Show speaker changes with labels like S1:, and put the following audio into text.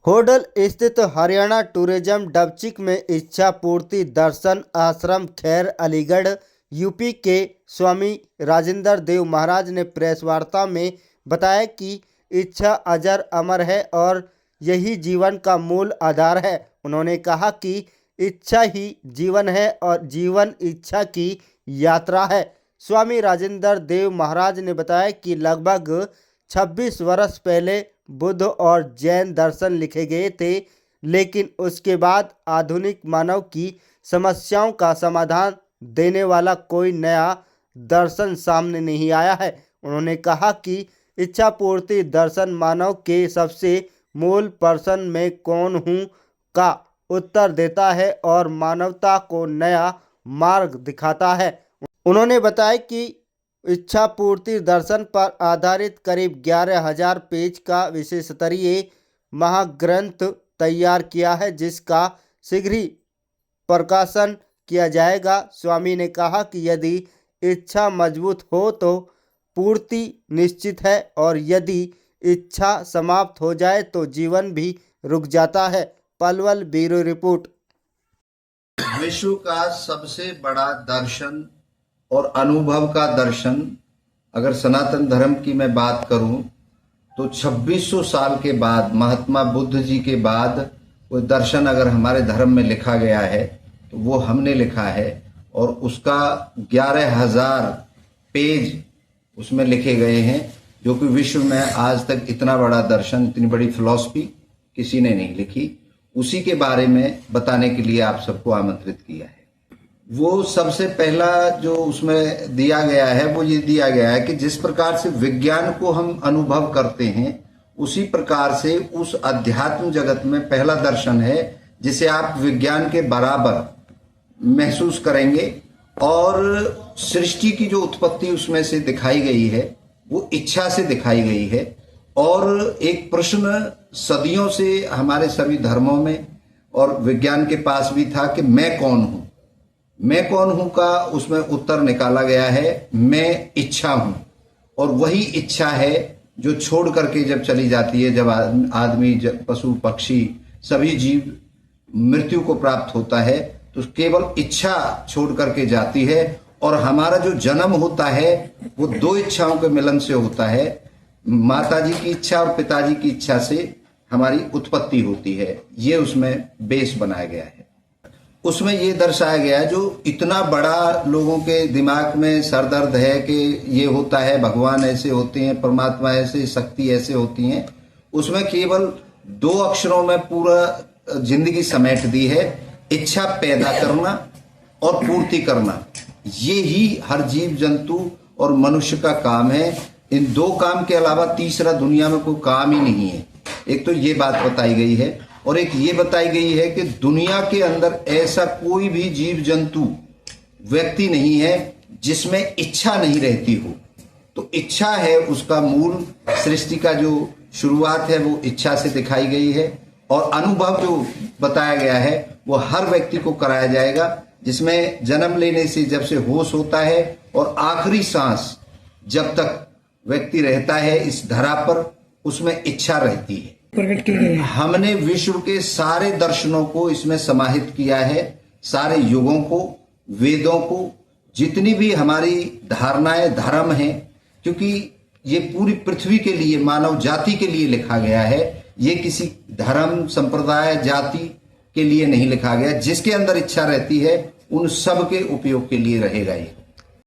S1: होडल स्थित हरियाणा टूरिज्म डबचिक में इच्छा पूर्ति दर्शन आश्रम खैर अलीगढ़ यूपी के स्वामी राजेंद्र देव महाराज ने प्रेस वार्ता में बताया कि इच्छा अजर अमर है और यही जीवन का मूल आधार है। उन्होंने कहा कि इच्छा ही जीवन है और जीवन इच्छा की यात्रा है। स्वामी राजेंद्र देव महाराज ने बताया कि लगभग 26 वर्ष पहले बुद्ध और जैन दर्शन लिखे गए थे, लेकिन उसके बाद आधुनिक मानव की समस्याओं का समाधान देने वाला कोई नया दर्शन सामने नहीं आया है। उन्होंने कहा कि इच्छा पूर्ति दर्शन मानव के सबसे मूल प्रश्न में कौन हूँ का उत्तर देता है और मानवता को नया मार्ग दिखाता है। उन्होंने बताया कि इच्छा पूर्ति दर्शन पर आधारित करीब 11,000 पेज का विशेष स्तरीय महाग्रंथ तैयार किया है, जिसका शीघ्र ही प्रकाशन किया जाएगा। स्वामी ने कहा कि यदि इच्छा मजबूत हो तो पूर्ति निश्चित है और यदि इच्छा समाप्त हो जाए तो जीवन भी रुक जाता है। Palwal bureau report.
S2: विश्व का सबसे बड़ा दर्शन और अनुभव का दर्शन, अगर सनातन धर्म की मैं बात करूं तो 2600 साल के बाद, महात्मा बुद्ध जी के बाद कोई दर्शन अगर हमारे धर्म में लिखा गया है तो वो हमने लिखा है और उसका 11,000 पेज उसमें लिखे गए हैं, जो कि विश्व में आज तक इतना बड़ा दर्शन, इतनी बड़ी फिलॉसफी किसी ने नहीं लिखी। उसी के बारे में बताने के लिए आप सबको आमंत्रित किया है। वो सबसे पहला जो उसमें दिया गया है वो ये दिया गया है कि जिस प्रकार से विज्ञान को हम अनुभव करते हैं उसी प्रकार से उस अध्यात्म जगत में पहला दर्शन है जिसे आप विज्ञान के बराबर महसूस करेंगे। और सृष्टि की जो उत्पत्ति उसमें से दिखाई गई है वो इच्छा से दिखाई गई है। और एक प्रश्न सदियों से हमारे सभी धर्मों में और विज्ञान के पास भी था कि मैं कौन हूं। मैं कौन हूं का उसमें उत्तर निकाला गया है, मैं इच्छा हूं। और वही इच्छा है जो छोड़ करके जब चली जाती है, जब आदमी, पशु पक्षी सभी जीव मृत्यु को प्राप्त होता है तो केवल इच्छा छोड़ करके जाती है। और हमारा जो जन्म होता है वो दो इच्छाओं के मिलन से होता है। माताजी की इच्छा और पिताजी की इच्छा से हमारी उत्पत्ति होती है। ये उसमें बेस बनाया गया है। उसमें ये दर्शाया गया है, जो इतना बड़ा लोगों के दिमाग में सरदर्द है कि ये होता है, भगवान ऐसे होते हैं, परमात्मा ऐसे, शक्ति ऐसे होती हैं, उसमें केवल 2 अक्षरों में पूरा जिंदगी समेट दी है, इच्छा पैदा करना और पूर्ति करना। ये ही हर जीव जंतु और मनुष्य का काम है। इन 2 काम के अलावा तीसरा दुनिया में कोई काम ही नहीं है। एक तो ये बात बताई गई है और एक ये बताई गई है कि दुनिया के अंदर ऐसा कोई भी जीव जंतु व्यक्ति नहीं है जिसमें इच्छा नहीं रहती हो। तो इच्छा है उसका मूल, सृष्टि का जो शुरुआत है वो इच्छा से दिखाई गई है। और अनुभव जो बताया गया है वो हर व्यक्ति को कराया जाएगा, जिसमें जन्म लेने से जब से होश होता है और आखिरी सांस जब तक व्यक्ति रहता है इस धरा पर, उसमें इच्छा रहती है। हमने विश्व के सारे दर्शनों को इसमें समाहित किया है, सारे युगों को, वेदों को, जितनी भी हमारी धारणाएं, धर्म हैं, क्योंकि ये पूरी पृथ्वी के लिए, मानव जाति के लिए लिखा गया है। ये किसी धर्म, संप्रदाय, जाति के लिए नहीं लिखा गया। जिसके अंदर इच्छा रहती है उन सब के उपयोग के लिए रहेगा ये।